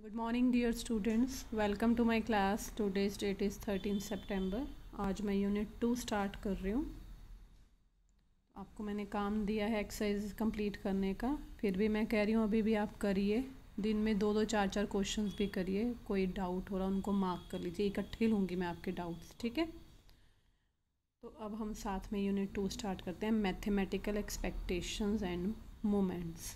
Good morning dear students, welcome to my class. Today's date is 13 सितंबर। आज मैं unit 2 start कर रही हूँ। आपको मैंने काम दिया है एक्सरसाइज कंप्लीट करने का, फिर भी मैं कह रही हूँ अभी भी आप करिए। दिन में दो दो चार चार क्वेश्चंस भी करिए। कोई डाउट हो रहा उनको मार्क कर लीजिए, इकट्ठे लूँगी मैं आपके डाउट्स, ठीक है। तो अब हम साथ में यूनिट 2 स्टार्ट करते हैं, मैथमेटिकल एक्सपेक्टेशंस एंड मोमेंट्स।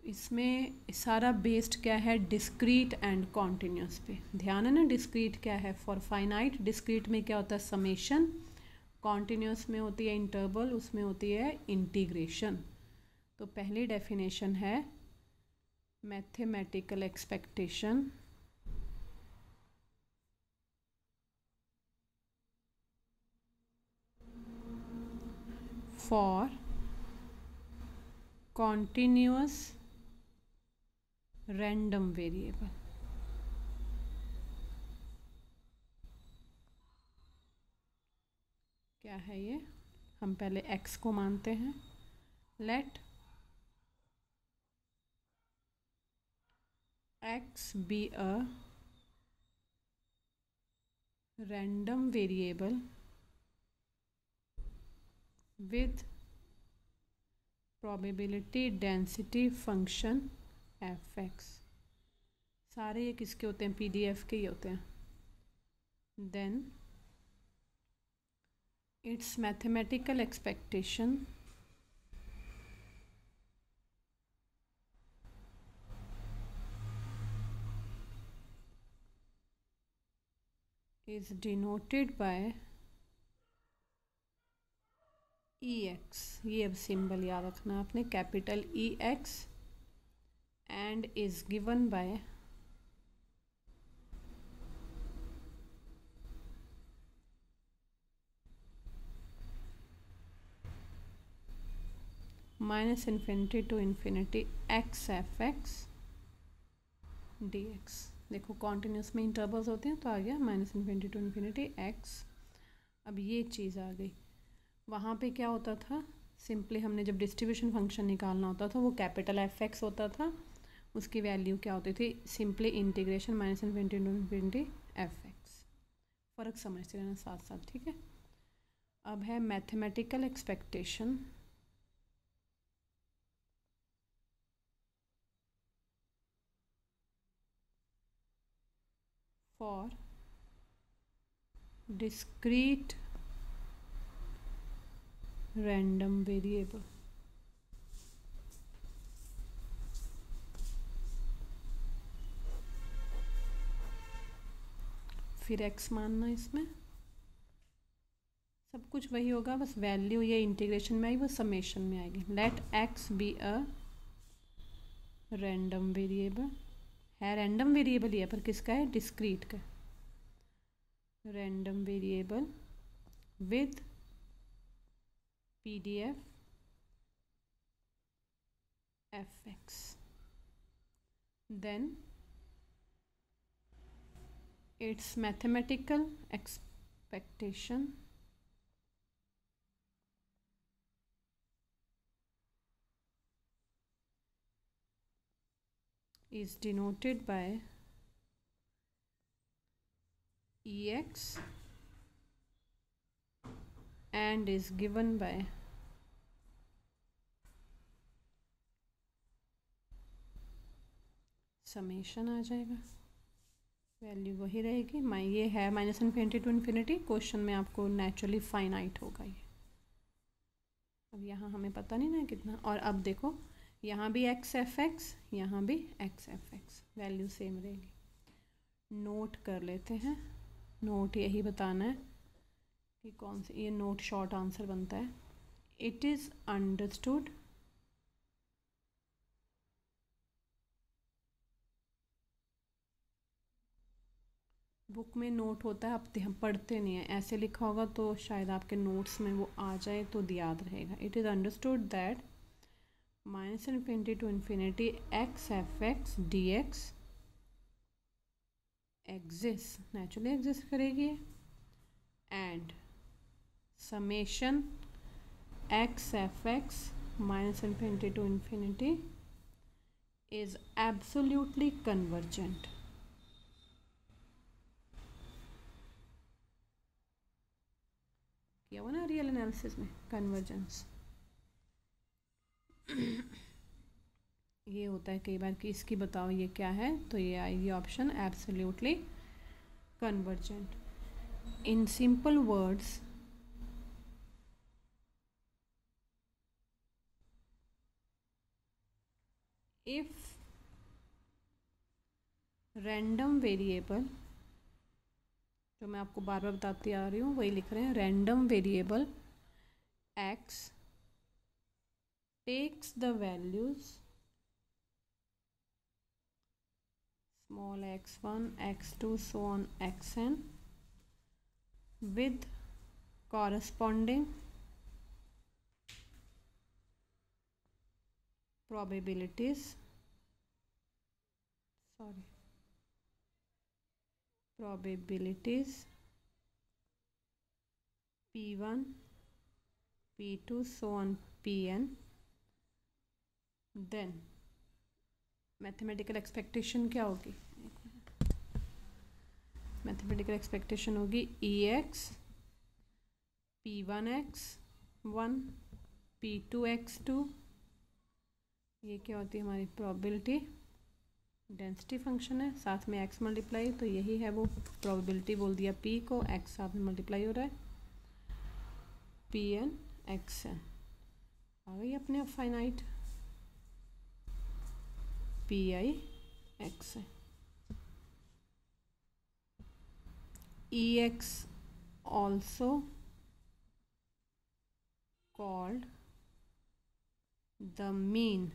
इसमें सारा बेस्ड क्या है, डिस्क्रीट एंड कॉन्टिन्यूस पे। ध्यान है ना, डिस्क्रीट क्या है, फॉर फाइनाइट। डिस्क्रीट में क्या होता है, समेशन। कॉन्टिन्यूस में होती है इंटरवल, उसमें होती है इंटीग्रेशन। तो पहली डेफिनेशन है mathematical expectation for continuous random variable. क्या है ये, हम पहले x को मानते हैं। Let x be a random variable with probability density function fx। सारे ये किसके होते हैं, पीडीएफ के ही होते हैं। Then it's mathematical expectation is denoted by EX। ये अब सिंबल याद रखना आपने, capital EX, and is given by minus infinity to infinity x F x D X. देखो कॉन्टिन्यूस में इंटरवल्स होते हैं, तो आ गया minus infinity to infinity X. अब ये चीज़ आ गई। वहाँ पे क्या होता था, सिंपली हमने जब डिस्ट्रीब्यूशन फंक्शन निकालना होता था वो कैपिटल एफ एक्स होता था। उसकी वैल्यू क्या होती थी, simply integration minus infinity to infinity F X. फ़र्क समझते रहना साथ साथ, ठीक है। अब है mathematical expectation for discrete random variable. फिर x मानना, इसमें सब कुछ वही होगा, बस वैल्यू ये इंटीग्रेशन में आई वो समेशन में आएगी। Let x be a random variable. है रैंडम वेरिएबल ही है, पर किसका है, डिस्क्रीट का। Random variable with PDF fx। then its mathematical expectation is denoted by EX and is given by summation. आ जाएगा, वैल्यू वही रहेगी। ये है minus infinity to infinity, question में आपको नेचुरली फाइनाइट होगा ये। अब यहाँ हमें पता नहीं ना कितना। और अब देखो यहाँ भी एक्स एफ एक्स, यहाँ भी x F x, value same रहेगी। नोट कर लेते हैं, नोट यही बताना है कि कौन से, ये नोट शॉर्ट आंसर बनता है। इट इज़ अंडरस्टूड बुक में नोट होता है, आप हम पढ़ते नहीं हैं, ऐसे लिखा होगा तो शायद आपके नोट्स में वो आ जाए तो याद रहेगा। It is understood that minus infinity to infinity x F x D x exist, naturally exist करेगी। And summation x F x minus infinity to infinity is absolutely convergent. किया हुआ ना रियल एनालिसिस में कन्वर्जेंस। ये होता है कई बार कि इसकी बताओ ये क्या है, तो ये आएगी option absolutely convergent. In simple words, if random variable, जो मैं आपको बार बार बताती आ रही हूँ वही लिख रहे हैं, random variable x takes the values small x1 x2 so on xn with corresponding probabilities p1 p2 so on pn, then mathematical expectation क्या होगी, मैथमेटिकल एक्सपेक्टेशन होगी ex p1x1 p2x2, ये क्या होती है हमारी प्रोबेबिलिटी डेंसिटी फंक्शन है, साथ में x मल्टीप्लाई, तो यही है वो प्रोबेबिलिटी, बोल दिया p को, x साथ में मल्टीप्लाई हो रहा है, pn xn आ गई अपने finite pi xn। ex also called the mean,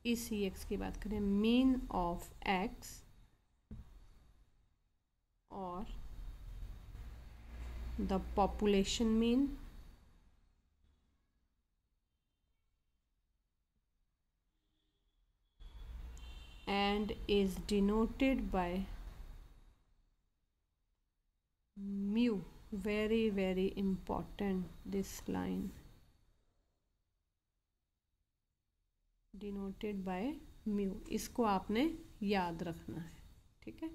इस ex की बात करें, mean of x और the population mean and is denoted by mu, very very important this line, denoted by mu, इसको आपने याद रखना है, ठीक है।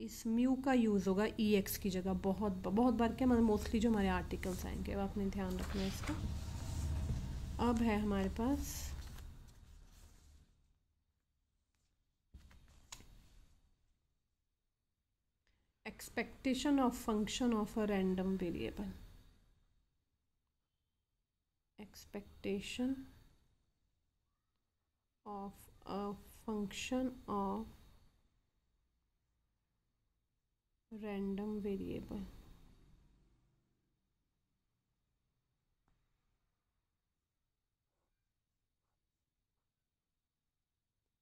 इस म्यू का यूज़ होगा ई एक्स की जगह बहुत बहुत बार, क्या मतलब मोस्टली जो हमारे आर्टिकल्स आएंगे, अब आपने ध्यान रखना है इसका। अब है हमारे पास expectation of function of a random variable, expectation of a function of random variable,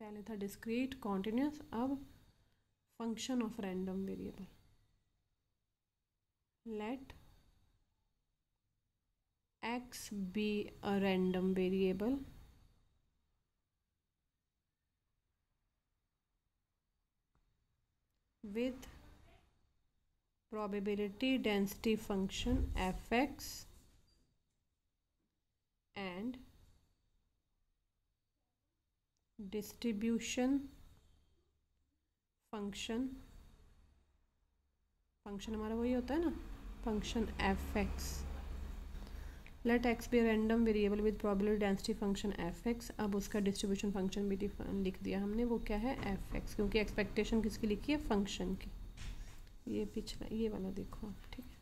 पहले था डिस्क्रीट कॉन्टिन्यूस, अब function of random variable. Let x be a random variable with probability density function fx and distribution function, function हमारा वही होता है ना, function fx। Let x be random variable with probability density function fx, अब उसका distribution function भी लिख दिया हमने, वो क्या है fx, क्योंकि एक्सपेक्टेशन किसकी लिखी है, फंक्शन की। ये पिछला ये वाला देखो आप, ठीक है,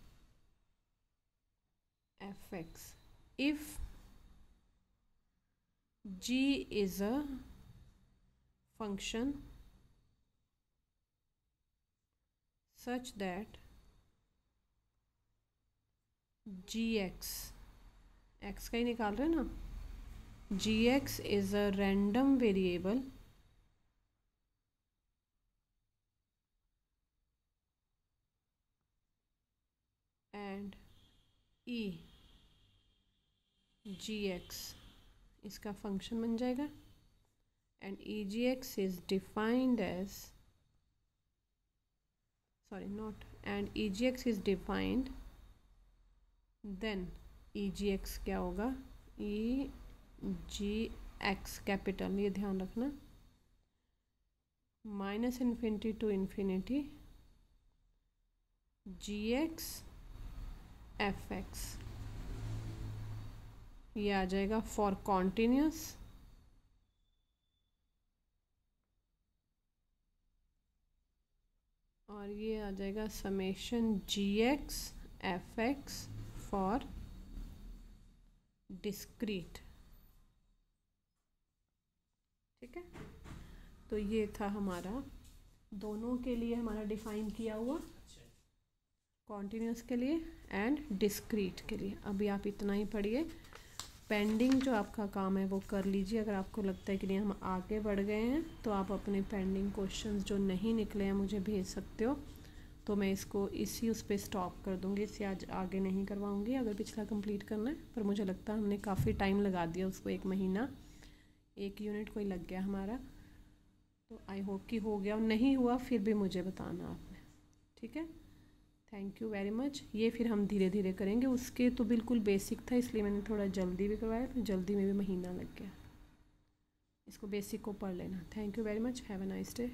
fx if g is a function such that gx, x का ही निकाल रहे हैं ना, gx is a random variable and e gx इसका फंक्शन बन जाएगा, and e gx is defined as, sorry not, and e gx is defined, then e gx क्या होगा, e gx एक्स कैपिटल, ये ध्यान रखना, minus infinity to infinity G X F X, ये आ जाएगा फॉर कॉन्टिन्यूस और ये आ जाएगा summation G X F X for discrete. ठीक है, तो ये था हमारा दोनों के लिए हमारा डिफाइन किया हुआ, कॉन्टिन्यूस के लिए एंड डिस्क्रीट के लिए। अभी आप इतना ही पढ़िए, पेंडिंग जो आपका काम है वो कर लीजिए। अगर आपको लगता है कि नहीं हम आगे बढ़ गए हैं तो आप अपने पेंडिंग क्वेश्चंस जो नहीं निकले हैं मुझे भेज सकते हो, तो मैं इसको इसी उस पर स्टॉप कर दूँगी, इससे आज आगे नहीं करवाऊँगी अगर पिछला कंप्लीट करना है। पर मुझे लगता है हमने काफ़ी टाइम लगा दिया उसको, 1 महीना 1 यूनिट कोई लग गया हमारा, तो आई होप कि हो गया, और नहीं हुआ फिर भी मुझे बताना आपने। ठीक है, थैंक यू वेरी मच। ये फिर हम धीरे धीरे करेंगे, उसके तो बिल्कुल बेसिक था इसलिए मैंने थोड़ा जल्दी भी करवाया, तो जल्दी में भी महीना लग गया। इसको बेसिक को पढ़ लेना। Thank you very much, have a nice day.